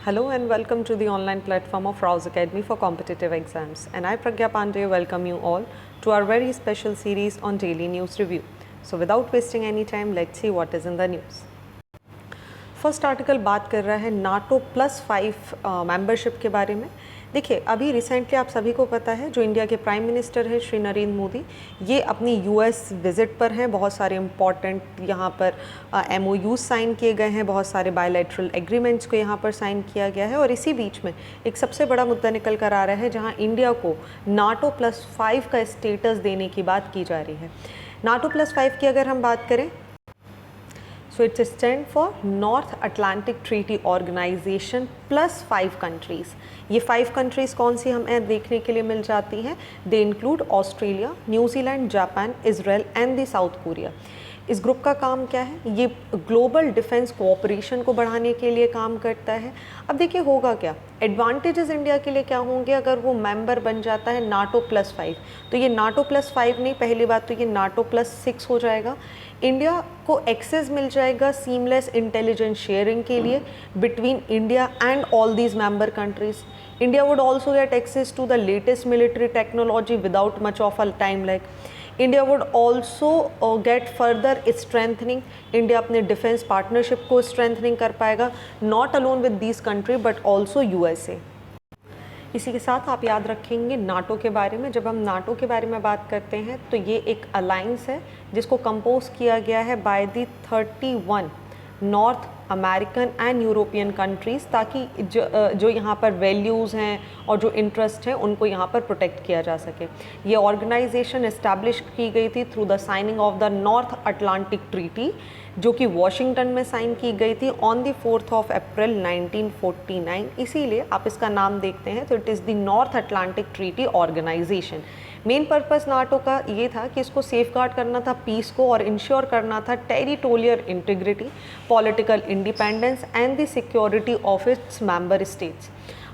Hello and welcome to the online platform of Rouse Academy for competitive exams. And I, Pragya Pandey, welcome you all to our very special series on daily news review. So without wasting any time, let's see what is in the news. First article बात कर रहा है NATO +5 membership के बारे में। देखिए, अभी recently आप सभी को पता है जो इंडिया के प्राइम मिनिस्टर हैं श्री नरेंद्र मोदी, ये अपनी यूएस विज़िट पर हैं। बहुत सारे इम्पॉर्टेंट यहाँ पर MOUs साइन किए गए हैं, बहुत सारे बायलैटरल एग्रीमेंट्स को यहाँ पर साइन किया गया है। और इसी बीच में एक सबसे बड़ा मुद्दा निकल कर आ रहा है जहाँ इंडिया को नाटो +5 का स्टेटस देने की बात की जा रही है। नाटो +5 की अगर हम बात करें so it stands for North Atlantic Treaty Organization +5 countries। ये 5 countries कौन सी हमें देखने के लिए मिल जाती हैं? They include Australia, New Zealand, Japan, Israel and the south Korea. इस ग्रुप का काम क्या है? ये ग्लोबल डिफेंस कोऑपरेशन को बढ़ाने के लिए काम करता है। अब देखिए होगा क्या, एडवांटेजेस इंडिया के लिए क्या होंगे अगर वो मेंबर बन जाता है नाटो +5। तो ये नाटो +5 नहीं, पहली बात तो ये नाटो +6 हो जाएगा। इंडिया को एक्सेस मिल जाएगा सीमलेस इंटेलिजेंस शेयरिंग के लिए between India and all these member countries. India would also get access to the latest military technology without much of a time lag. India would also get further strengthening. India अपने defence partnership को strengthening कर पाएगा, not alone with these country but also USA। इसी के साथ आप याद रखेंगे नाटो के बारे में। जब हम नाटो के बारे में बात करते हैं तो ये एक अलायंस है जिसको कंपोज किया गया है by the 31 north American and European countries, ताकि जो यहाँ पर वैल्यूज़ हैं और जो इंटरेस्ट हैं उनको यहाँ पर प्रोटेक्ट किया जा सके। ये ऑर्गेनाइजेशन इस्टेब्लिश की गई थी through the signing off the North Atlantic treaty, जो कि वॉशिंगटन में साइन की गई थी ऑन द 4 अप्रैल 1949। इसीलिए आप इसका नाम देखते हैं तो it is the North Atlantic Treaty Organization. Main purpose NATO का ये था कि इसको सेफगार्ड करना था पीस को और इंश्योर करना था territorial integrity, political independence and the security of its member states.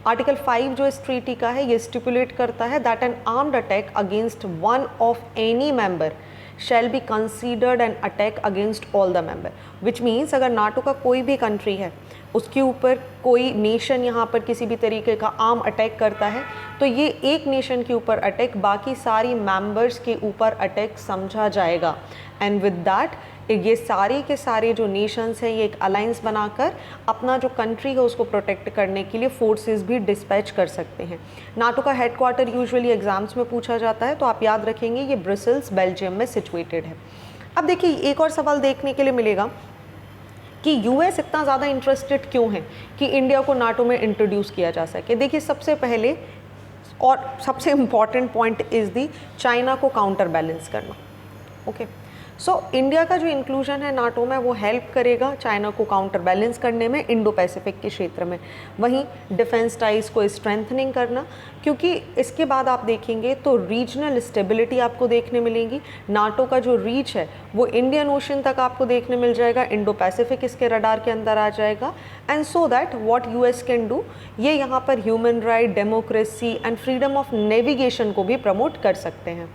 Article 5 जो इस ट्रीटी का है ये स्टिपुलेट करता है that N armed attack against one of any member shall be considered an attack against all the member, which means अगर NATO का कोई भी कंट्री है उसके ऊपर कोई नेशन यहाँ पर किसी भी तरीके का आर्म अटैक करता है तो ये एक नेशन के ऊपर अटैक बाकी सारी मेंबर्स के ऊपर अटैक समझा जाएगा। एंड विद दैट ये सारे के सारे जो नेशंस हैं ये एक अलायंस बनाकर अपना जो कंट्री है उसको प्रोटेक्ट करने के लिए फोर्सेस भी डिस्पैच कर सकते हैं। नाटो का हेडक्वार्टर यूजुअली एग्जाम्स में पूछा जाता है तो आप याद रखेंगे ये ब्रसेल्स बेल्जियम में सिचुएटेड है। अब देखिए एक और सवाल देखने के लिए मिलेगा कि US इतना ज़्यादा इंटरेस्टेड क्यों है कि इंडिया को नाटो में इंट्रोड्यूस किया जा सके। देखिए सबसे पहले और सबसे important point is the China को काउंटर बैलेंस करना। ओके, सो इंडिया का जो इंक्लूजन है नाटो में वो हेल्प करेगा चाइना को काउंटर बैलेंस करने में इंडो पैसिफिक के क्षेत्र में। वहीं डिफेंस टाइज को स्ट्रेंथनिंग करना, क्योंकि इसके बाद आप देखेंगे तो रीजनल स्टेबिलिटी आपको देखने मिलेगी। नाटो का जो रीच है वो इंडियन ओशन तक आपको देखने मिल जाएगा, इंडो पैसिफिक इसके रडार के अंदर आ जाएगा। And so that what US can do, ये यहाँ पर human right, democracy and freedom of navigation को भी प्रमोट कर सकते हैं।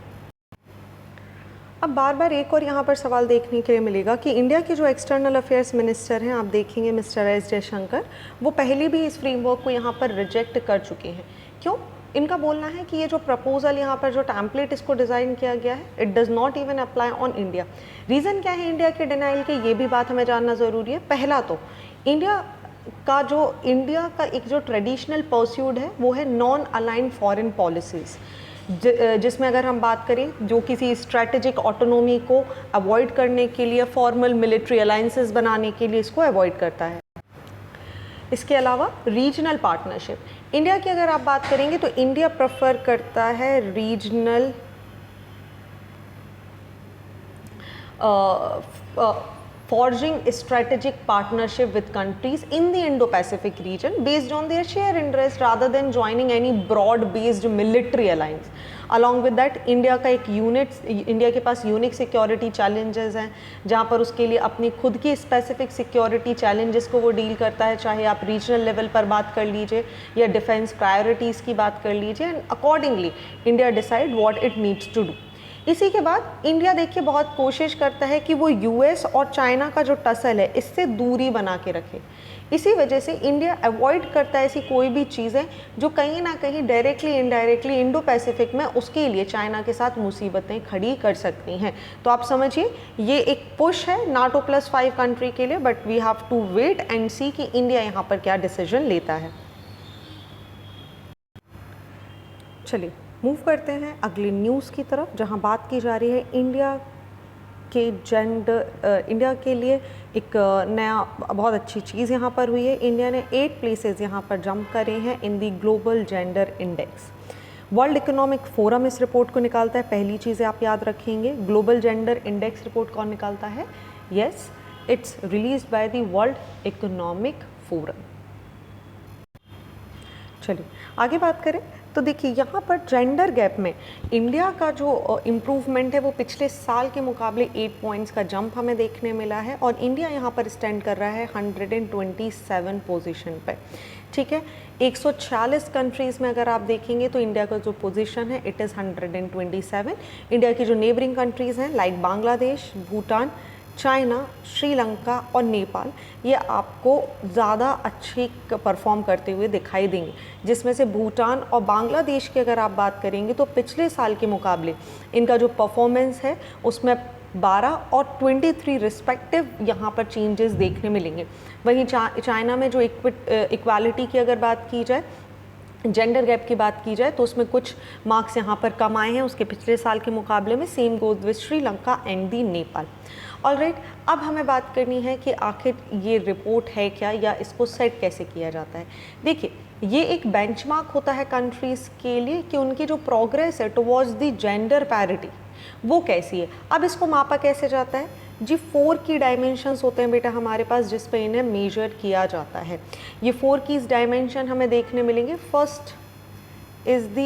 अब बार बार एक और यहाँ पर सवाल देखने के लिए मिलेगा कि इंडिया के जो एक्सटर्नल अफेयर्स मिनिस्टर हैं आप देखेंगे मिस्टर S जयशंकर, वो पहले भी इस फ्रेमवर्क को यहाँ पर रिजेक्ट कर चुके हैं। क्यों? इनका बोलना है कि ये जो प्रपोजल यहाँ पर जो टैम्पलेट इसको डिज़ाइन किया गया है it does not even apply on India. Reason क्या है इंडिया के डिनाइल के, ये भी बात हमें जानना ज़रूरी है। पहला तो इंडिया का एक जो ट्रेडिशनल परस्यूड है वो है नॉन अलाइंड फॉरेन पॉलिसीज़, जिसमें अगर हम बात करें जो किसी स्ट्रैटेजिक ऑटोनोमी को अवॉइड करने के लिए, फॉर्मल मिलिट्री अलाइंसेस बनाने के लिए इसको अवॉइड करता है। इसके अलावा रीजनल पार्टनरशिप, इंडिया की अगर आप बात करेंगे तो इंडिया प्रेफर करता है regional forging strategic partnership with countries in the Indo-Pacific region based on their shared interest rather than joining any broad-based military alliance. Along with that, India के पास unique security challenges हैं जहाँ पर उसके लिए अपनी खुद की स्पेसिफिक सिक्योरिटी चैलेंजेस को वो डील करता है, चाहे आप रीजनल लेवल पर बात कर लीजिए या डिफेंस प्रायोरिटीज़ की बात कर लीजिए। And accordingly India decide what it needs to do. इसी के बाद इंडिया देखिए बहुत कोशिश करता है कि वो US और चाइना का जो टसल है इससे दूरी बना के रखे। इसी वजह से इंडिया अवॉइड करता है ऐसी कोई भी चीज़ें जो कहीं ना कहीं डायरेक्टली इनडायरेक्टली इंडो पैसिफिक में उसके लिए चाइना के साथ मुसीबतें खड़ी कर सकती हैं। तो आप समझिए ये एक पुश है NATO+5 कंट्री के लिए, but we have to wait and see कि इंडिया यहाँ पर क्या डिसीजन लेता है। चलिए मूव करते हैं अगली न्यूज़ की तरफ, जहाँ बात की जा रही है इंडिया के लिए एक नया बहुत अच्छी चीज़ यहाँ पर हुई है। इंडिया ने 8 प्लेसेस यहाँ पर जंप करे हैं in the global gender index. World economic forum इस रिपोर्ट को निकालता है। पहली चीज़ें आप याद रखेंगे, ग्लोबल जेंडर इंडेक्स रिपोर्ट कौन निकालता है? Yes, it's released by the World economic forum. चलिए आगे बात करें तो देखिए यहाँ पर जेंडर गैप में इंडिया का जो इम्प्रूवमेंट है वो पिछले साल के मुकाबले 8 पॉइंट्स का जंप हमें देखने मिला है और इंडिया यहाँ पर स्टैंड कर रहा है 127 पोजीशन पे। ठीक है, 146 कंट्रीज़ में अगर आप देखेंगे तो इंडिया का जो पोजीशन है इट इज़ 127। इंडिया की जो नेबरिंग कंट्रीज़ हैं लाइक बांग्लादेश, भूटान, चाइना, श्रीलंका और नेपाल, ये आपको ज़्यादा अच्छी परफॉर्म करते हुए दिखाई देंगे, जिसमें से भूटान और बांग्लादेश की अगर आप बात करेंगे तो पिछले साल के मुकाबले इनका जो परफॉर्मेंस है उसमें 12 और 23 रिस्पेक्टिव यहाँ पर चेंजेस देखने मिलेंगे। वहीं चाइना में जो इक्वालिटी की अगर बात की जाए, जेंडर गैप की बात की जाए तो उसमें कुछ मार्क्स यहाँ पर कम आए हैं उसके पिछले साल के मुकाबले में। Same goes with Sri Lanka and the Nepal. Alright, अब हमें बात करनी है कि आखिर ये रिपोर्ट है क्या या इसको सेट कैसे किया जाता है। देखिए, ये एक बेंचमार्क होता है कंट्रीज़ के लिए कि उनकी जो प्रोग्रेस है टुवर्ड्स दी जेंडर पैरिटी वो कैसी है। अब इसको मापा कैसे जाता है जी? 4 की डायमेंशंस होते हैं बेटा हमारे पास जिस पे इन्हें मेजर किया जाता है। ये 4 की डायमेंशन हमें देखने मिलेंगे। First is the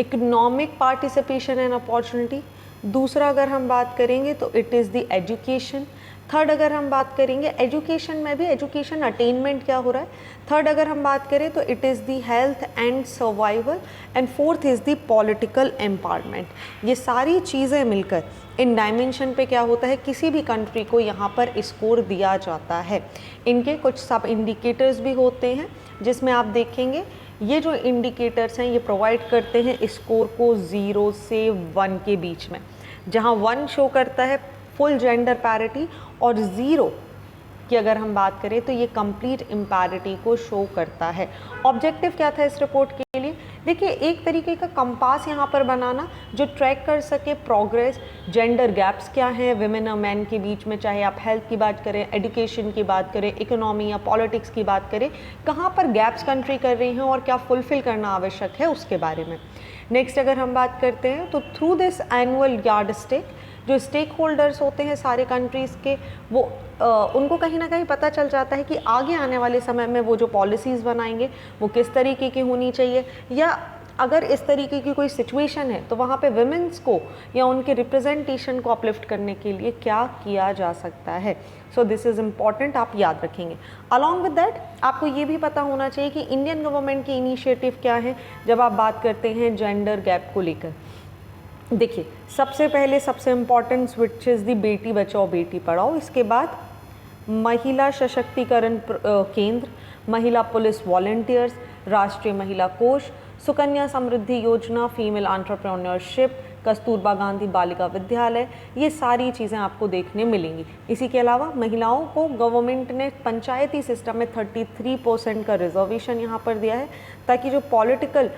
economic participation and opportunity. दूसरा अगर हम बात करेंगे तो it is the education. Third अगर हम बात करेंगे एजुकेशन में भी एजुकेशन अटेनमेंट क्या हो रहा है। थर्ड अगर हम बात करें तो it is the health and survival and fourth is the political empowerment. ये सारी चीज़ें मिलकर इन डायमेंशन पे क्या होता है, किसी भी कंट्री को यहाँ पर स्कोर दिया जाता है। इनके कुछ सब इंडिकेटर्स भी होते हैं जिसमें आप देखेंगे ये जो इंडिकेटर्स हैं ये प्रोवाइड करते हैं स्कोर को 0 से 1 के बीच में, जहाँ 1 शो करता है फुल जेंडर पैरिटी और 0 की अगर हम बात करें तो ये कंप्लीट इम्पैरिटी को शो करता है। ऑब्जेक्टिव क्या था इस रिपोर्ट के लिए? देखिए, एक तरीके का कंपास यहाँ पर बनाना जो ट्रैक कर सके प्रोग्रेस, जेंडर गैप्स क्या हैं विमेन और मैन के बीच में, चाहे आप हेल्थ की बात करें, एजुकेशन की बात करें, इकोनॉमी या पॉलिटिक्स की बात करें, कहाँ पर गैप्स कंट्री कर रही हैं और क्या फुलफिल करना आवश्यक है उसके बारे में। नेक्स्ट अगर हम बात करते हैं तो थ्रू दिस एनुअल यार्डस्टिक जो स्टेक होल्डर्स होते हैं सारे कंट्रीज़ के वो उनको कहीं ना कहीं पता चल जाता है कि आगे आने वाले समय में वो जो पॉलिसीज़ बनाएंगे वो किस तरीके की होनी चाहिए, या अगर इस तरीके की कोई सिचुएशन है तो वहाँ पे विमेंस को या उनके रिप्रेजेंटेशन को अपलिफ्ट करने के लिए क्या किया जा सकता है। सो दिस इज़ इम्पॉर्टेंट, आप याद रखेंगे। अलॉन्ग विद दैट आपको ये भी पता होना चाहिए कि इंडियन गवर्नमेंट की इनिशिएटिव क्या है जब आप बात करते हैं जेंडर गैप को लेकर। देखिए, सबसे पहले सबसे important switch is the Beti Bachao Beti Padhao, इसके बाद महिला सशक्तिकरण केंद्र, महिला पुलिस वॉलंटियर्स, राष्ट्रीय महिला कोष, सुकन्या समृद्धि योजना, फीमेल एंटरप्रेन्योरशिप, कस्तूरबा गांधी बालिका विद्यालय, ये सारी चीज़ें आपको देखने मिलेंगी। इसी के अलावा महिलाओं को गवर्नमेंट ने पंचायती सिस्टम में 33% का रिजर्वेशन यहाँ पर दिया है ताकि जो पॉलिटिकल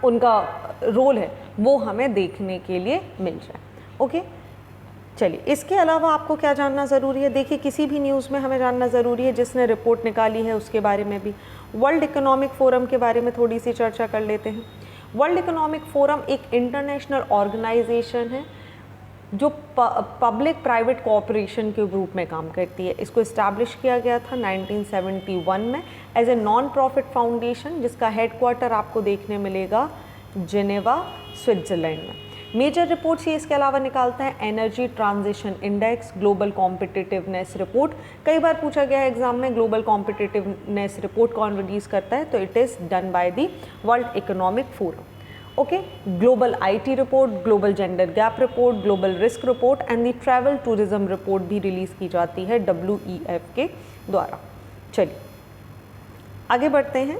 उनका रोल है वो हमें देखने के लिए मिल जाए। ओके, चलिए इसके अलावा आपको क्या जानना ज़रूरी है? देखिए, किसी भी न्यूज़ में हमें जानना ज़रूरी है जिसने रिपोर्ट निकाली है उसके बारे में भी। वर्ल्ड इकोनॉमिक फोरम के बारे में थोड़ी सी चर्चा कर लेते हैं। वर्ल्ड इकोनॉमिक फोरम एक इंटरनेशनल ऑर्गेनाइजेशन है जो पब्लिक प्राइवेट कोऑपरेशन के रूप में काम करती है। इसको इस्टेब्लिश किया गया था 1971 में as a non profit foundation, जिसका हेडक्वार्टर आपको देखने मिलेगा जिनेवा, स्विट्ज़रलैंड में। मेजर रिपोर्ट्स ये इसके अलावा निकालता है energy transition index, global competitiveness report. कई बार पूछा गया है एग्जाम में ग्लोबल कॉम्पिटिटिवनेस रिपोर्ट कौन रिलीज़ करता है, तो it is done by the World economic Forum. Okay, global IT report, global gender gap report, global risk report and the travel tourism report भी रिलीज़ की जाती है WEF के द्वारा। चलिए आगे बढ़ते हैं।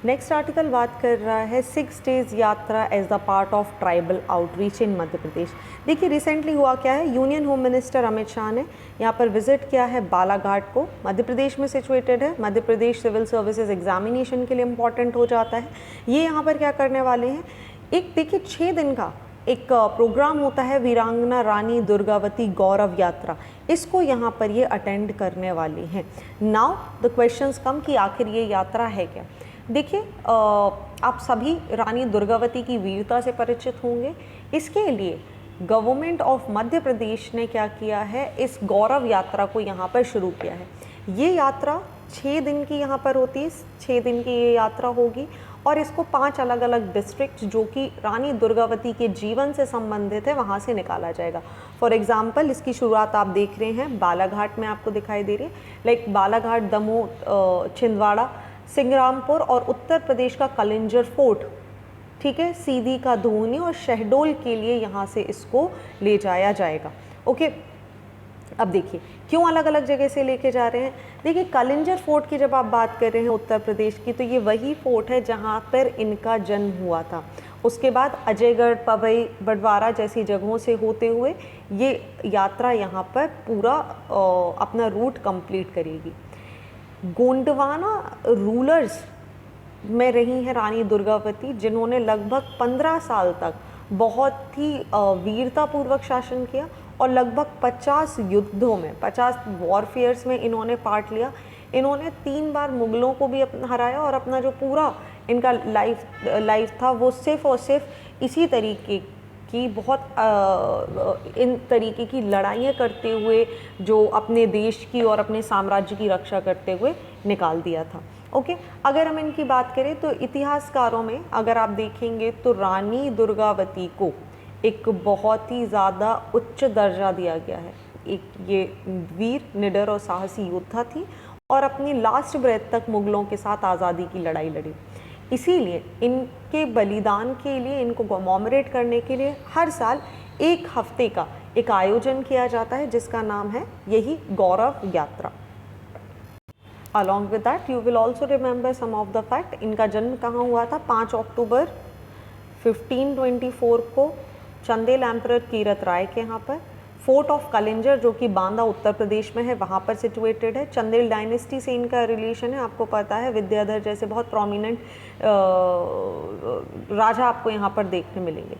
नेक्स्ट आर्टिकल बात कर रहा है 6 days yatra as the part of tribal outreach in Madhya Pradesh. देखिए रिसेंटली हुआ क्या है, union home minister Amit Shah ने यहाँ पर विजिट किया है बालाघाट को, मध्य प्रदेश में सिचुएटेड है। Madhya Pradesh civil services examination के लिए इम्पॉर्टेंट हो जाता है। ये यहाँ पर क्या करने वाले हैं, एक देखिए 6 दिन का एक प्रोग्राम होता है वीरांगना रानी दुर्गावती गौरव यात्रा, इसको यहाँ पर ये अटेंड करने वाले हैं। नाउ द क्वेश्चंस कम कि आखिर ये यात्रा है क्या। देखिए आप सभी रानी दुर्गावती की वीरता से परिचित होंगे। इसके लिए गवर्नमेंट ऑफ मध्य प्रदेश ने क्या किया है, इस गौरव यात्रा को यहाँ पर शुरू किया है। ये यात्रा 6 दिन की यहाँ पर होती है, 6 दिन की ये यात्रा होगी और इसको 5 अलग अलग डिस्ट्रिक्ट जो कि रानी दुर्गावती के जीवन से संबंधित है वहाँ से निकाला जाएगा। फॉर एग्जाम्पल इसकी शुरुआत आप देख रहे हैं बालाघाट में आपको दिखाई दे रही है, लाइक बालाघाट, दमोह, छिंदवाड़ा, सिंग्रामपुर और उत्तर प्रदेश का कलिंजर फोर्ट, ठीक है, सीधी का धोनी और शहडोल के लिए यहाँ से इसको ले जाया जाएगा। ओके, अब देखिए क्यों अलग अलग जगह से लेके जा रहे हैं। देखिए कलिंजर फोर्ट की जब आप बात कर रहे हैं उत्तर प्रदेश की, तो ये वही फोर्ट है जहाँ पर इनका जन्म हुआ था। उसके बाद अजयगढ़, पवई, बड़वारा जैसी जगहों से होते हुए ये यात्रा यहाँ पर पूरा अपना रूट कंप्लीट करेगी। गोंडवाना रूलर्स में रही हैं रानी दुर्गावती, जिन्होंने लगभग 15 साल तक बहुत ही वीरतापूर्वक शासन किया और लगभग 50 युद्धों में, 50 वॉरफेयर्स में इन्होंने पार्ट लिया। इन्होंने 3 बार मुगलों को भी हराया और अपना जो पूरा इनका लाइफ था वो सिर्फ और सिर्फ इसी तरीके की इन तरीके की लड़ाइयाँ करते हुए जो अपने देश की और अपने साम्राज्य की रक्षा करते हुए निकाल दिया था। ओके, अगर हम इनकी बात करें तो इतिहासकारों में अगर आप देखेंगे तो रानी दुर्गावती को एक बहुत ही ज़्यादा उच्च दर्जा दिया गया है। एक ये वीर, निडर और साहसी योद्धा थी और अपनी लास्ट ब्रेथ तक मुगलों के साथ आज़ादी की लड़ाई लड़ी। इसीलिए इनके बलिदान के लिए, इनको कॉमेमोरेट करने के लिए हर साल 1 हफ्ते का एक आयोजन किया जाता है जिसका नाम है यही गौरव यात्रा। Along with that, you will also remember some of the fact। इनका जन्म कहाँ हुआ था, 5 अक्टूबर 1524 को चंदेल एम्परर कीरत राय के यहाँ पर। फोर्ट ऑफ कलिंजर जो कि बांदा उत्तर प्रदेश में है वहाँ पर सिचुएटेड है। चंदेल डायनेस्टी से इनका रिलेशन है, आपको पता है विद्याधर जैसे बहुत प्रोमिनेंट राजा आपको यहाँ पर देखने मिलेंगे।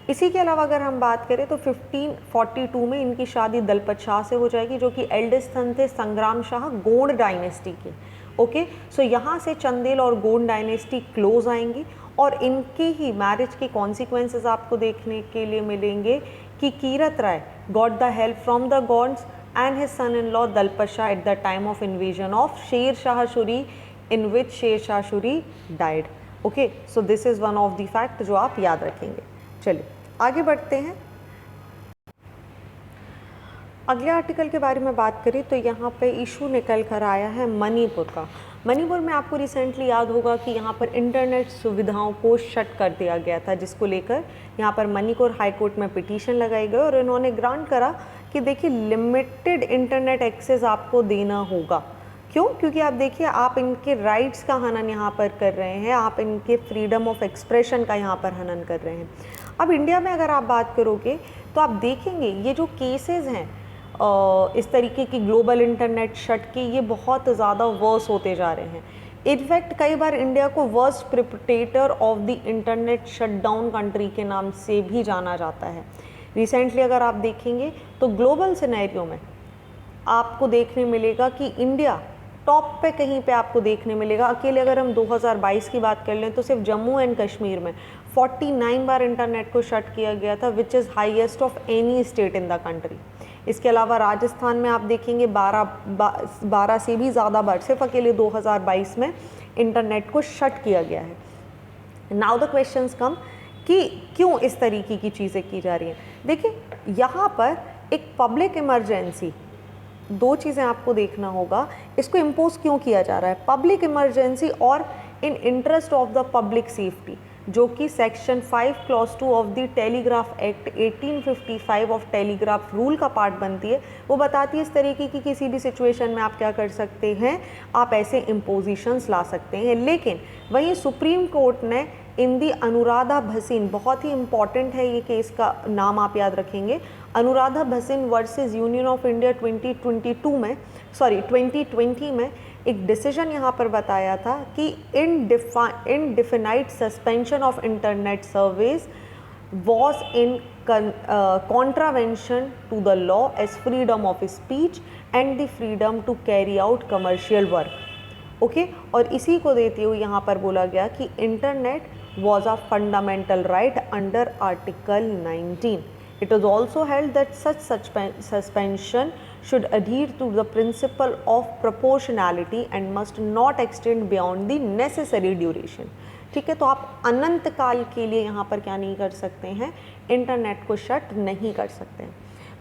इसी के अलावा अगर हम बात करें तो 1542 में इनकी शादी दलपत शाह से हो जाएगी जो कि एल्डेस्ट सन थे संग्राम शाह गोंड डायनेस्टी के। ओके, सो यहाँ से चंदेल और गोंड डायनेस्टी क्लोज आएंगी और इनके ही मैरिज के कॉन्सिक्वेंसेस आपको देखने के लिए मिलेंगे कि Kirat Rai got the help from the gods and his son in law Dalpat Shah at the time of invasion of Sher Shah Suri, in which Sher Shah Suri died. Okay, so this is one of the fact जो आप याद रखेंगे। चलिए आगे बढ़ते हैं। अगले आर्टिकल के बारे में बात करें तो यहाँ पे इशू निकल कर आया है मणिपुर का। मणिपुर में आपको रिसेंटली याद होगा कि यहाँ पर इंटरनेट सुविधाओं को शट कर दिया गया था, जिसको लेकर यहाँ पर मणिपुर हाई कोर्ट में पिटीशन लगाई गई और इन्होंने ग्रांट करा कि देखिए लिमिटेड इंटरनेट एक्सेस आपको देना होगा। क्यों? क्योंकि आप देखिए आप इनके राइट्स का हनन यहाँ पर कर रहे हैं, आप इनके फ्रीडम ऑफ एक्सप्रेशन का यहाँ पर हनन कर रहे हैं। अब इंडिया में अगर आप बात करोगे तो आप देखेंगे ये जो केसेस हैं इस तरीके की ग्लोबल इंटरनेट शट के, ये बहुत ज़्यादा वर्स होते जा रहे हैं। इनफैक्ट कई बार इंडिया को worst प्रिपरेटर of the internet shutdown country के नाम से भी जाना जाता है। रिसेंटली अगर आप देखेंगे तो ग्लोबल सिनेरियो में आपको देखने मिलेगा कि इंडिया टॉप पे कहीं पे आपको देखने मिलेगा। अकेले अगर हम 2022 की बात कर लें तो सिर्फ जम्मू एंड कश्मीर में 49 बार इंटरनेट को शट किया गया था, which is highest of any state in the country. इसके अलावा राजस्थान में आप देखेंगे 12 से भी ज़्यादा बार सिर्फ अकेले 2022 में इंटरनेट को शट किया गया है। नाउ द क्वेश्चंस कम कि क्यों इस तरीके की चीज़ें की जा रही हैं। देखिए यहाँ पर एक पब्लिक इमरजेंसी, 2 चीज़ें आपको देखना होगा, इसको इम्पोज क्यों किया जा रहा है। पब्लिक इमरजेंसी और इन interest of the public safety. जो कि section 5 clause 2 of the telegraph act 1855 of telegraph rule का पार्ट बनती है। वो बताती है इस तरीके की किसी भी सिचुएशन में आप क्या कर सकते हैं, आप ऐसे इम्पोजिशंस ला सकते हैं। लेकिन वहीं सुप्रीम कोर्ट ने इन दी अनुराधा भसीन, बहुत ही इंपॉर्टेंट है ये केस का नाम आप याद रखेंगे, Anuradha Bhasin versus union of India 2020 में एक डिसीजन यहाँ पर बताया था कि इनडिफिनाइट suspension of internet service was in contravention to the law as freedom of speech and the freedom to carry out commercial work. Okay और इसी को देते हुए यहाँ पर बोला गया कि internet was a fundamental right under Article 19. It was also held that such suspension should adhere to the principle of proportionality and must not extend beyond the necessary duration. ठीक है, तो आप अनंत काल के लिए यहाँ पर क्या नहीं कर सकते हैं, इंटरनेट को शट नहीं कर सकते हैं।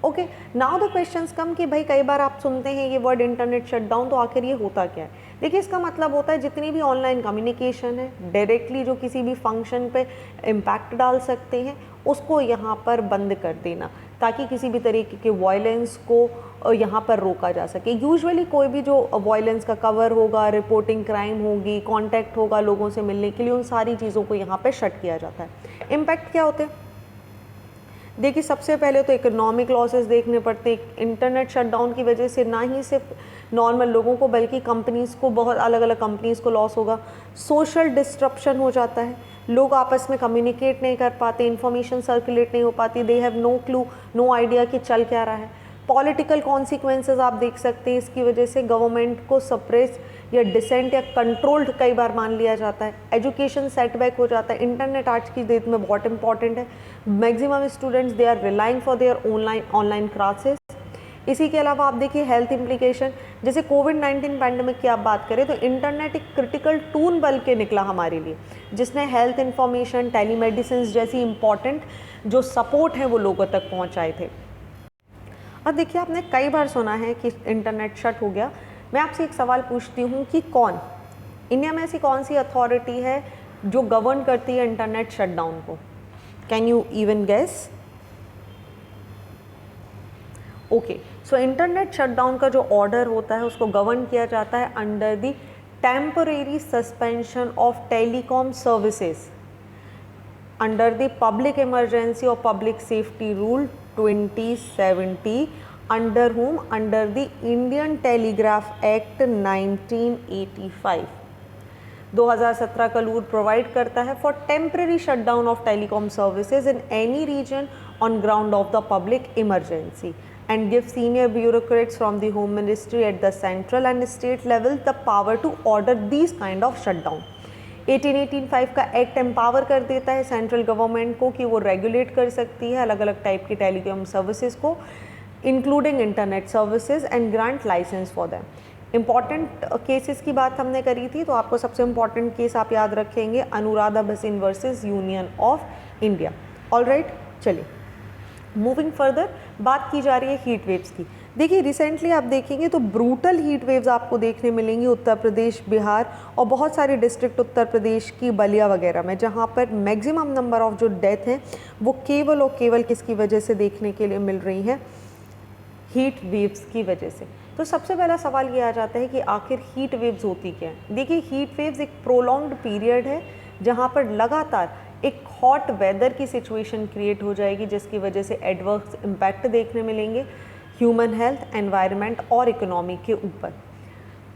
ओके, नाउ द क्वेश्चंस कम कि भाई कई बार आप सुनते हैं ये वर्ड इंटरनेट शटडाउन, तो आखिर ये होता क्या है। देखिए, इसका मतलब होता है जितनी भी ऑनलाइन कम्युनिकेशन है डायरेक्टली जो किसी भी फंक्शन पे इम्पैक्ट डाल सकते हैं उसको यहाँ पर बंद कर देना, ताकि किसी भी तरीके के वायलेंस को यहाँ पर रोका जा सके। यूजुअली कोई भी जो वायलेंस का कवर होगा, रिपोर्टिंग क्राइम होगी, कांटेक्ट होगा लोगों से मिलने के लिए, उन सारी चीज़ों को यहाँ पे शट किया जाता है। इम्पैक्ट क्या होते हैं, देखिए सबसे पहले तो इकोनॉमिक लॉसेस देखने पड़ते हैं। इंटरनेट शटडाउन की वजह से ना ही सिर्फ नॉर्मल लोगों को बल्कि कंपनीज़ को, बहुत अलग अलग कंपनीज़ को लॉस होगा। सोशल डिस्ट्रप्शन हो जाता है, लोग आपस में कम्युनिकेट नहीं कर पाते, इन्फॉर्मेशन सर्कुलेट नहीं हो पाती, they have no clue, no idea कि चल क्या रहा है। पॉलिटिकल कॉन्सिक्वेंसेस आप देख सकते हैं, इसकी वजह से गवर्नमेंट को सप्रेस या डिसेंट या कंट्रोल्ड कई बार मान लिया जाता है। एजुकेशन सेटबैक हो जाता है। इंटरनेट आज की डेट में बहुत इंपॉर्टेंट है। Maximum students they are relying for their online classes. इसी के अलावा आप देखिए हेल्थ इम्प्लीकेशन, जैसे कोविड-19 पैंडमिक की आप बात करें तो इंटरनेट एक क्रिटिकल टूल बन के निकला हमारे लिए, जिसने हेल्थ इन्फॉर्मेशन, टेलीमेडिसिन जैसी इंपॉर्टेंट जो सपोर्ट है वो लोगों तक पहुँचाए थे। अब देखिए, आपने कई बार सुना है कि इंटरनेट शट हो गया। मैं आपसे एक सवाल पूछती हूँ कि कौन, इंडिया में ऐसी कौन सी अथॉरिटी है जो गवर्न करती है इंटरनेट शटडाउन को? Can you even guess? Okay, so internet shutdown का जो ऑर्डर होता है उसको गवर्न किया जाता है under the temporary suspension of telecom services under the public emergency और public safety rule 2070, under whom? Under the Indian Telegraph Act 1985। 2017 का रूल प्रोवाइड करता है for temporary shutdown of telecom services in any region on ground of the public emergency and give senior bureaucrats from the Home Ministry at the central and state level the power to order these kind of shutdown। 1885 का act empower कर देता है central government को कि वो regulate कर सकती है अलग अलग टाइप की टेलीकॉम सर्विसेज को, including internet services, and grant licence for them. Important cases की बात हमने करी थी, तो आपको सबसे इंपॉर्टेंट केस आप याद रखेंगे, Anuradha Bhasin versus union of India. Alright, चलिए मूविंग फर्दर, बात की जा रही है हीट वेव्स की। देखिए, रिसेंटली आप देखेंगे तो ब्रूटल हीट वेव्स आपको देखने मिलेंगी उत्तर प्रदेश, बिहार और बहुत सारे डिस्ट्रिक्ट उत्तर प्रदेश की, बलिया वगैरह में, जहाँ पर मैक्सिमम नंबर ऑफ जो डेथ हैं वो केवल और केवल किसकी वजह से देखने के लिए मिल रही हैं? हीट वेव्स की वजह से। तो सबसे पहला सवाल ये आ जाता है कि आखिर हीट वेव्स होती क्या है? देखिए, हीट वेव्स एक प्रोलॉन्ग्ड पीरियड है जहाँ पर लगातार एक हॉट वेदर की सिचुएशन क्रिएट हो जाएगी, जिसकी वजह से एडवर्स इम्पैक्ट देखने मिलेंगे ह्यूमन हेल्थ, एनवायरनमेंट और इकोनॉमी के ऊपर।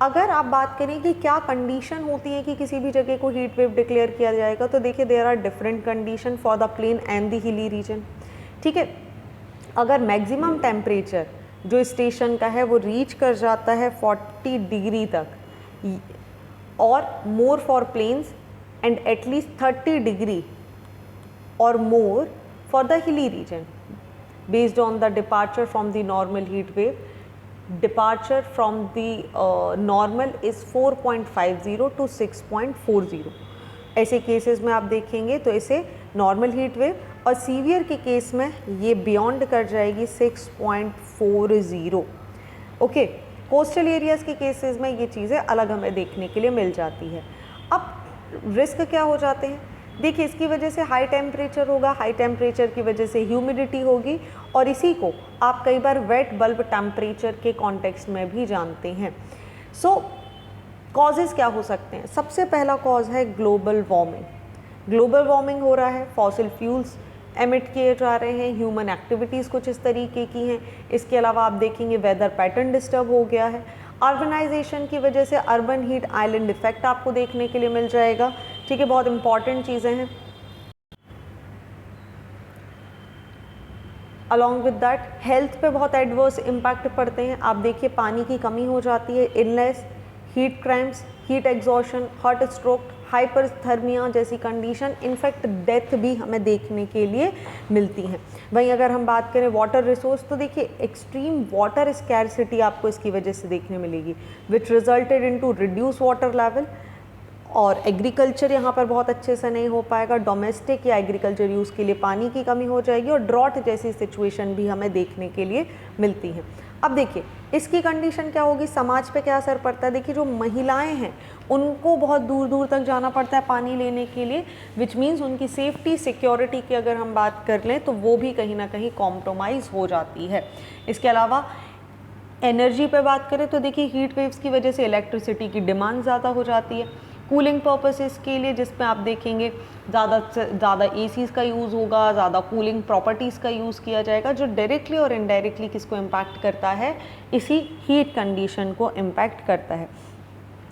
अगर आप बात करें कि क्या कंडीशन होती है कि किसी भी जगह को हीट वेव डिक्लेयर किया जाएगा, तो देखिए there are different condition for the plain and the hilly region. ठीक है, अगर मैक्सिमम टेम्परेचर जो स्टेशन का है वो रीच कर जाता है 40 डिग्री तक और more for plains and at least 30 degree or more for the hilly region, based on the departure from the normal heat wave. Departure from the normal is 4.50 to 6.40। ऐसे केसेस में आप देखेंगे तो इसे नॉर्मल हीट वेव, और severe के case में ये बियॉन्ड कर जाएगी 6.40। ओके, कोस्टल एरियाज़ के केसेस में ये चीज़ें अलग हमें देखने के लिए मिल जाती है। अब रिस्क क्या हो जाते हैं? देखिए इसकी वजह से हाई टेम्परेचर होगा, हाई टेम्परेचर की वजह से ह्यूमिडिटी होगी, और इसी को आप कई बार वेट बल्ब टेम्परेचर के कॉन्टेक्स्ट में भी जानते हैं। सो कॉजेज़ क्या हो सकते हैं? सबसे पहला कॉज है ग्लोबल वार्मिंग। ग्लोबल वार्मिंग हो रहा है, फॉसिल फ्यूल्स एमिट किए जा रहे हैं, ह्यूमन एक्टिविटीज़ कुछ इस तरीके की हैं। इसके अलावा आप देखेंगे वेदर पैटर्न डिस्टर्ब हो गया है। अर्बनाइजेशन की वजह से अर्बन हीट आइलैंड इफेक्ट आपको देखने के लिए मिल जाएगा। ठीक है, बहुत इंपॉर्टेंट चीज़ें हैं। अलॉन्ग विद दैट हेल्थ पे बहुत एडवर्स इम्पैक्ट पड़ते हैं। आप देखिए पानी की कमी हो जाती है, illness, heat cramps, heat exhaustion, heart stroke, hyperthermia जैसी कंडीशन, इनफैक्ट डेथ भी हमें देखने के लिए मिलती हैं। वहीं अगर हम बात करें वाटर रिसोर्स, तो देखिए एक्सट्रीम वाटर स्कैरसिटी आपको इसकी वजह से देखने मिलेगी, विच resulted into reduce water level, और एग्रीकल्चर यहाँ पर बहुत अच्छे से नहीं हो पाएगा। डोमेस्टिक या एग्रीकल्चर यूज़ के लिए पानी की कमी हो जाएगी, और ड्रॉट जैसी सिचुएशन भी हमें देखने के लिए मिलती हैं। अब देखिए इसकी कंडीशन क्या होगी, समाज पे क्या असर पड़ता है। देखिए जो महिलाएं हैं उनको बहुत दूर दूर तक जाना पड़ता है पानी लेने के लिए, विच मीन्स उनकी सेफ्टी सिक्योरिटी की अगर हम बात कर लें तो वो भी कहीं ना कहीं कॉम्प्रोमाइज़ हो जाती है। इसके अलावा एनर्जी पे बात करें तो देखिए हीट वेव्स की वजह से इलेक्ट्रिसिटी की डिमांड ज़्यादा हो जाती है। कूलिंग पर्पसेस के लिए जिसमें आप देखेंगे ज़्यादा से ज़्यादा एसीज़ का यूज़ होगा, ज़्यादा कूलिंग प्रॉपर्टीज़ का यूज़ किया जाएगा, जो डायरेक्टली और इनडायरेक्टली किसको इम्पैक्ट करता है, इसी हीट कंडीशन को इम्पैक्ट करता है।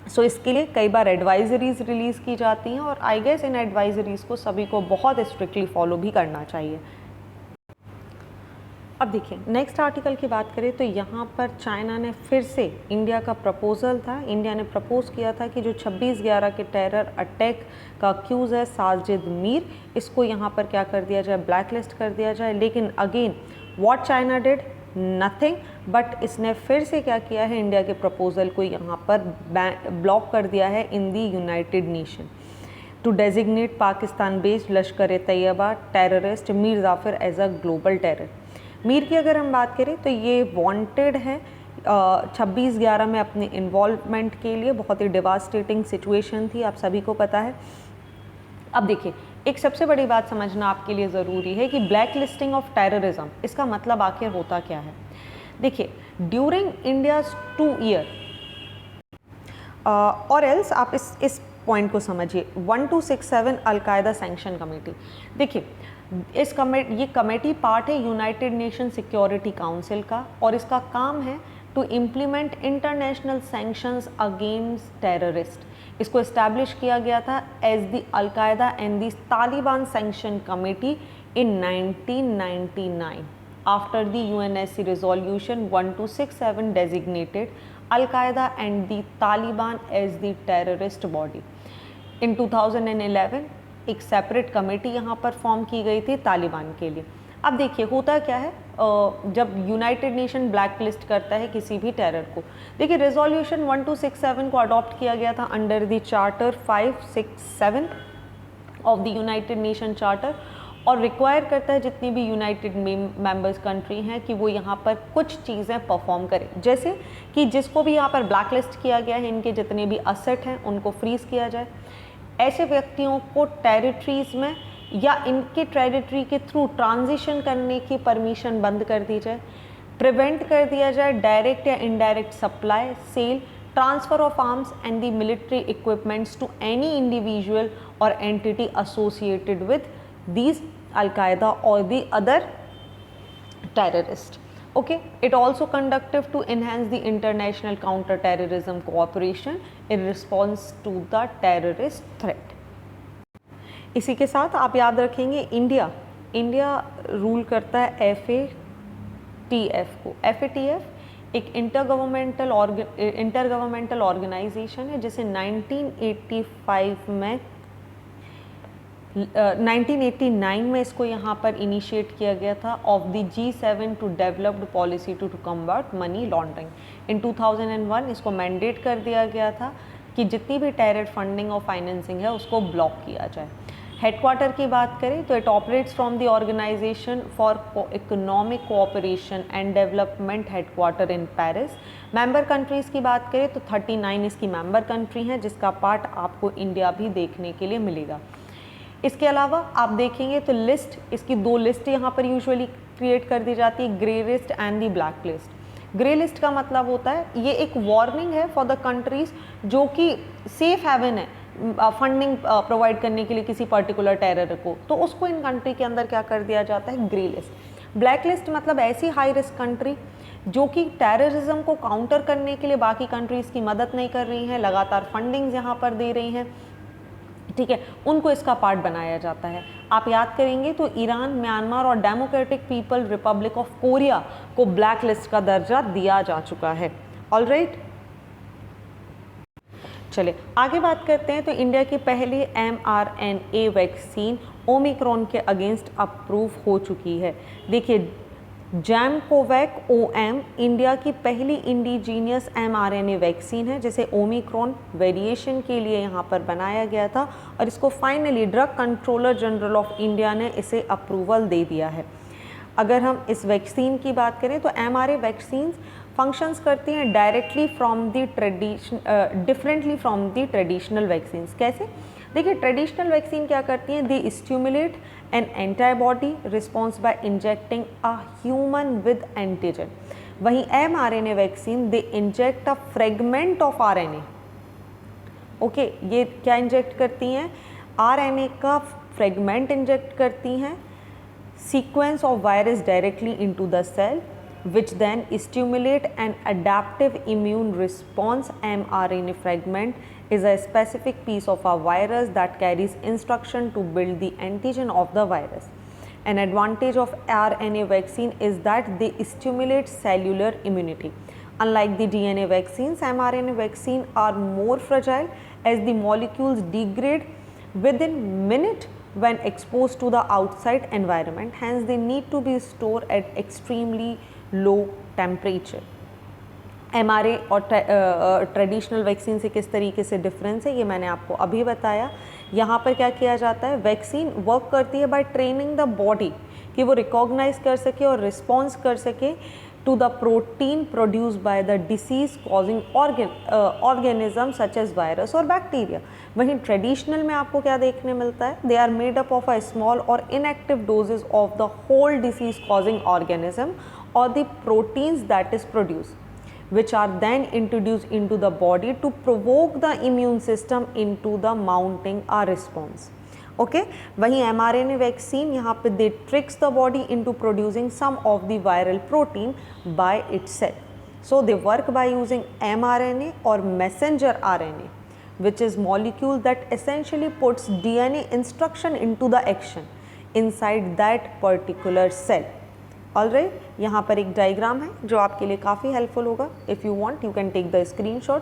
सो इसके लिए कई बार एडवाइजरीज़ रिलीज़ की जाती हैं, और आई गेस इन एडवाइजरीज़ को सभी को बहुत स्ट्रिक्टली फॉलो भी करना चाहिए। अब देखिए नेक्स्ट आर्टिकल की बात करें तो यहाँ पर चाइना ने फिर से इंडिया का प्रपोज़ल था, इंडिया ने प्रपोज़ किया था कि जो 26/11 के टेरर अटैक का अक्यूज़ है साजिद मीर, इसको यहाँ पर क्या कर दिया जाए, ब्लैक लिस्ट कर दिया जाए। लेकिन again what China did, nothing, but इसने फिर से क्या किया है, इंडिया के प्रपोज़ल को यहाँ पर ब्लॉक कर दिया है in the United Nation to designate Pakistan based Lashkar-e-Taiba terrorist Mir Jafar as a global terror. Mir की अगर हम बात करें तो ये वांटेड है 26/11 में अपने इन्वॉल्वमेंट के लिए। बहुत ही डिवास्टेटिंग सिचुएशन थी, आप सभी को पता है। अब देखिए एक सबसे बड़ी बात समझना आपके लिए ज़रूरी है कि ब्लैक लिस्टिंग ऑफ टेररिज्म, इसका मतलब आखिर होता क्या है। देखिए ड्यूरिंग इंडियाज 2 ईयर, और एल्स आप इस पॉइंट को समझिए, 1267 अलकायदा सैंक्शन कमेटी। देखिए ये कमेटी पार्ट है यूनाइटेड नेशन सिक्योरिटी काउंसिल का, और इसका काम है to implement international sanctions against terrorist. इसको इस्टेब्लिश किया गया था as the Al Qaeda and the Taliban sanction committee in 1999 after the UNSC resolution 1267 designated Al-Qaeda and the Taliban as the terrorist body. In 2011 एक सेपरेट कमेटी यहाँ पर form की गई थी तालिबान के लिए। अब देखिए होता क्या है, जब यूनाइटेड नेशन ब्लैक लिस्ट करता है किसी भी टेरर को, देखिए रेजोल्यूशन 1267 को अडॉप्ट किया गया था under the charter 567 of the United nation charter, और रिक्वायर करता है जितनी भी यूनाइटेड मेंबर्स कंट्री हैं कि वो यहाँ पर कुछ चीज़ें परफॉर्म करें, जैसे कि जिसको भी यहाँ पर ब्लैक लिस्ट किया गया है इनके जितने भी असेट हैं उनको फ्रीज़ किया जाए, ऐसे व्यक्तियों को टेरिटरीज़ में या इनके टेरिटरी के थ्रू ट्रांजिशन करने की परमिशन बंद कर दी जाए, प्रिवेंट कर दिया जाए डायरेक्ट या indirect supply, sale, transfer of arms and the military equipments to any individual और entity associated with these Al-Qaeda or the other terrorists. Okay, it also conductive to enhance the international counter-terrorism cooperation in response to the terrorist threat. इसी के साथ आप याद रखेंगे India rule करता है FATF को। FATF एक इंटरगवर्नमेंटल ऑर्गेनाइजेशन है जिसे 1985 में 1989 में इसको यहाँ पर इनिशिएट किया गया था of the G7 to developed policy to combat money laundering. In 2001 इसको मैंडेट कर दिया गया था कि जितनी भी टेरर फंडिंग और फाइनेंसिंग है उसको ब्लॉक किया जाए। हेडक्वार्टर की बात करें तो it operates from the Organization for Economic Cooperation and Development headquarter in Paris. Member countries की बात करें तो 39 इसकी मेंबर कंट्री हैं, जिसका पार्ट आपको इंडिया भी देखने के लिए मिलेगा। इसके अलावा आप देखेंगे तो लिस्ट, इसकी 2 लिस्ट यहाँ पर यूजुअली क्रिएट कर दी जाती है, grey list and the black list. Grey list का मतलब होता है ये एक वार्निंग है फॉर द कंट्रीज जो कि सेफ हैवन है फंडिंग प्रोवाइड करने के लिए किसी पर्टिकुलर टेरर को, तो उसको इन कंट्री के अंदर क्या कर दिया जाता है, ग्रे लिस्ट। ब्लैक लिस्ट मतलब ऐसी हाई रिस्क कंट्री जो कि टेररिज्म को काउंटर करने के लिए बाकी कंट्रीज़ की मदद नहीं कर रही हैं, लगातार फंडिंग्स यहाँ पर दे रही हैं, ठीक है, उनको इसका पार्ट बनाया जाता है। आप याद करेंगे तो ईरान, म्यांमार और democratic people Republic of Korea को ब्लैक लिस्ट का दर्जा दिया जा चुका है। ऑलराइट, चलिए आगे बात करते हैं। तो इंडिया की पहली mRNA वैक्सीन ओमिक्रॉन के अगेंस्ट अप्रूव हो चुकी है। देखिए जैमकोवैक OM इंडिया की पहली इंडिजीनियस mRNA वैक्सीन है जिसे ओमिक्रॉन वेरिएशन के लिए यहाँ पर बनाया गया था और इसको finally drug controller general of India ने इसे अप्रूवल दे दिया है। अगर हम इस वैक्सीन की बात करें तो mRNA वैक्सीन्स फंक्शंस करती हैं directly from the differently from the traditional vaccines. कैसे? देखिए ट्रेडिशनल वैक्सीन क्या करती हैं, they stimulate an antibody response by injecting a human with antigen. वहीं mRNA vaccine they inject a fragment of RNA। Okay, ये क्या इंजेक्ट करती हैं, RNA का फ्रेगमेंट इंजेक्ट करती हैं, sequence of virus directly into the cell which then stimulate an adaptive immune response. mRNA fragment is a specific piece of a virus that carries instruction to build the antigen of the virus. An advantage of RNA vaccine is that they stimulate cellular immunity. Unlike the DNA vaccines, mRNA vaccine are more fragile as the molecules degrade within minute when exposed to the outside environment, hence they need to be stored at extremely low temperature. mRNA और traditional vaccine से किस तरीके से difference है ये मैंने आपको अभी बताया। यहाँ पर क्या किया जाता है, वैक्सीन वर्क करती है बाय ट्रेनिंग द बॉडी कि वो रिकॉग्नाइज कर सके और रिस्पॉन्स कर सके to the protein produced by the disease causing organism such as virus और bacteria। वहीं ट्रेडिशनल में आपको क्या देखने मिलता है, they are made up of a small or inactive doses of the whole disease causing organism or the proteins that is produced which are then introduced into the body to provoke the immune system into the mounting a response। Okay वहीं mRNA vaccine यहाँ पे they tricks the body into producing some of the viral protein by itself. So they work by using mRNA और messenger RNA which is molecule that essentially puts DNA instruction into the action inside that particular cell। Alright, यहाँ पर एक diagram है जो आपके लिए काफ़ी helpful होगा। If you want you can take the screenshot.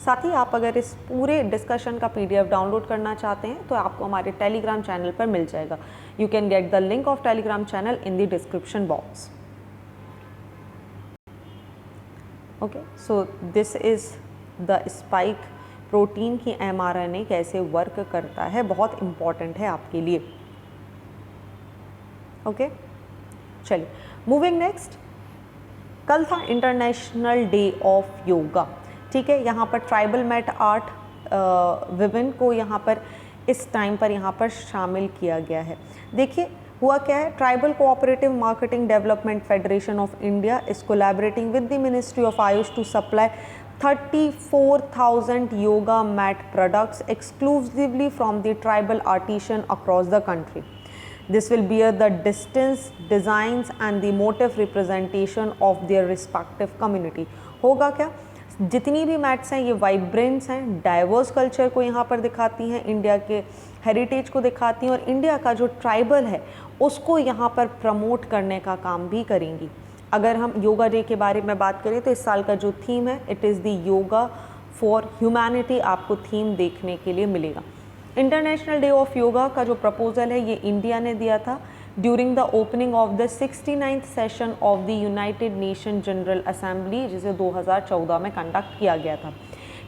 साथ ही आप अगर इस पूरे डिस्कशन का PDF डाउनलोड करना चाहते हैं तो आपको हमारे टेलीग्राम चैनल पर मिल जाएगा। You can get the link of Telegram channel in the description box. Okay, so this is the spike protein की mRNA कैसे वर्क करता है, बहुत इम्पॉर्टेंट है आपके लिए। ओके चलिए मूविंग नेक्स्ट। कल था इंटरनेशनल डे ऑफ योगा, ठीक है। यहाँ पर ट्राइबल मैट आर्ट विमेन को यहाँ पर इस टाइम पर यहाँ पर शामिल किया गया है। देखिए हुआ क्या है, Tribal Cooperative Marketing Development Federation of India is collaborating with the Ministry of AYUSH to supply 34,000 yoga mat products exclusively from the tribal artisan across the country. This will bear the distance, designs and the motif representation of their respective community। होगा क्या, जितनी भी mats हैं ये वाइब्रेंट्स हैं, diverse culture को यहाँ पर दिखाती हैं, इंडिया के हेरिटेज को दिखाती हैं और इंडिया का जो ट्राइबल है उसको यहाँ पर प्रमोट करने का काम भी करेंगी। अगर हम योगा डे के बारे में बात करें तो इस साल का जो थीम है it is the yoga for humanity, आपको थीम देखने के लिए मिलेगा। इंटरनेशनल डे ऑफ योगा का जो प्रपोजल है ये इंडिया ने दिया था during the opening of the 69th session of the United nation general assembly, जिसे 2014 में कंडक्ट किया गया था।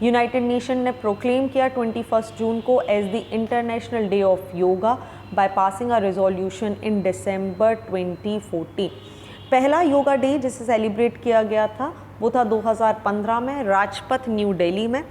यूनाइटेड नेशन ने प्रोक्लेम किया 21 जून को as the international day of yoga by passing a resolution in दिसंबर 2014। पहला योगा डे जिसे सेलिब्रेट किया गया था वो था 2015 में राजपथ न्यू दिल्ली में,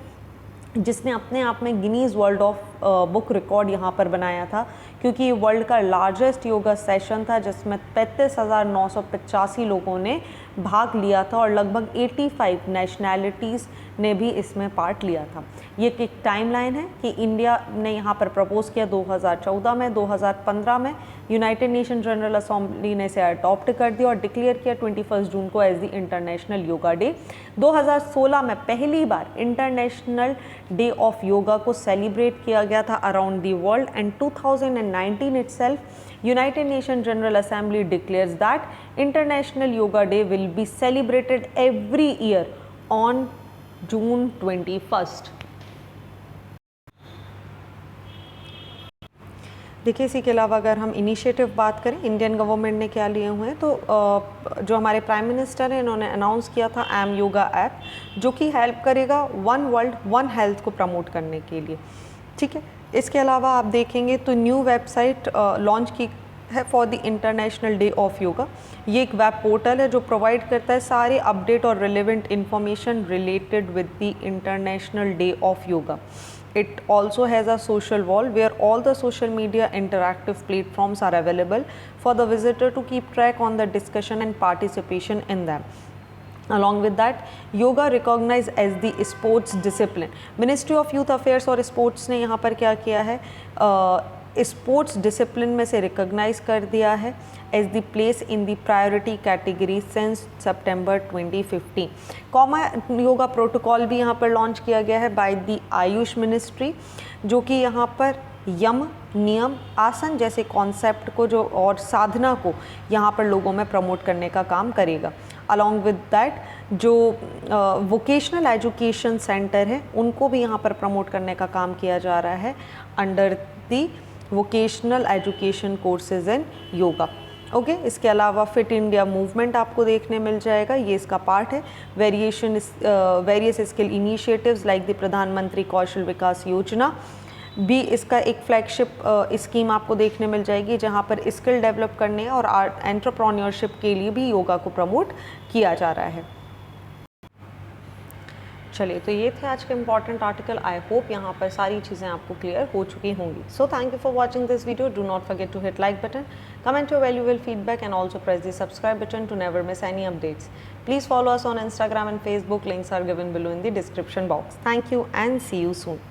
जिसने अपने आप में Guinness world of book record यहाँ पर बनाया था क्योंकि ये वर्ल्ड का लार्जेस्ट योगा सेशन था जिसमें 35,985 लोगों ने भाग लिया था और लगभग 85 नेशनैलिटीज़ ने भी इसमें पार्ट लिया था। ये एक टाइमलाइन है कि इंडिया ने यहाँ पर प्रपोज़ किया 2014 में, 2015 में यूनाइटेड नेशन जनरल असेंबली ने इसे अडॉप्ट कर दिया और डिक्लेयर किया 21 जून को as the International Yoga Day. 2016 में पहली बार इंटरनेशनल डे ऑफ योगा को सेलिब्रेट किया गया था around the world and 2019 itself United Nations General Assembly declares that International Yoga Day will be celebrated every year on June 21st. देखिए, इसी के अलावा अगर हम इनिशिएटिव बात करें इंडियन गवर्नमेंट ने क्या लिए हुए हैं, तो जो हमारे प्राइम मिनिस्टर हैं इन्होंने अनाउंस किया था एम योगा ऐप, जो कि हेल्प करेगा वन वर्ल्ड वन हेल्थ को प्रमोट करने के लिए। ठीक है, इसके अलावा आप देखेंगे तो न्यू वेबसाइट लॉन्च की है for the international day of yoga. ये एक वेब पोर्टल है जो प्रोवाइड करता है सारे अपडेट और relevant information related with the international day of yoga. It also has a social wall where all the social media interactive platforms are available for the visitor to keep track on the discussion and participation in them. Along with that, yoga recognized as the sports discipline. Ministry of Youth Affairs और Sports ने यहाँ पर क्या किया है, sports discipline में से recognise कर दिया है as the place in the priority category since सितंबर 2015। कॉमन योगा प्रोटोकॉल भी यहाँ पर लॉन्च किया गया है बाय द आयुष मिनिस्ट्री, जो कि यहाँ पर यम, नियम, आसन जैसे कॉन्सेप्ट को जो और साधना को यहाँ पर लोगों में प्रमोट करने का काम करेगा। अलॉन्ग विद दैट जो वोकेशनल एजुकेशन सेंटर है उनको भी यहाँ पर प्रमोट करने का काम किया जा रहा है under the vocational education courses in yoga. Okay, इसके अलावा फिट इंडिया मूवमेंट आपको देखने मिल जाएगा, ये इसका पार्ट है। Various skill initiatives like the प्रधानमंत्री कौशल विकास योजना भी इसका एक फ्लैगशिप स्कीम आपको देखने मिल जाएगी, जहाँ पर स्किल डेवलप करने और एंटरप्रेन्योरशिप के लिए भी योगा को प्रमोट किया जा रहा है। चलिए, तो ये थे आज के इंपॉर्टेंट आर्टिकल। आई होप यहाँ पर सारी चीज़ें आपको क्लियर हो चुकी होंगी। So thank you for watching this video. Do not forget to hit like button, comment your valuable feedback and also press the subscribe button to never miss any updates. Please follow us on Instagram and Facebook. Links are given below in the description box. Thank you and see you soon.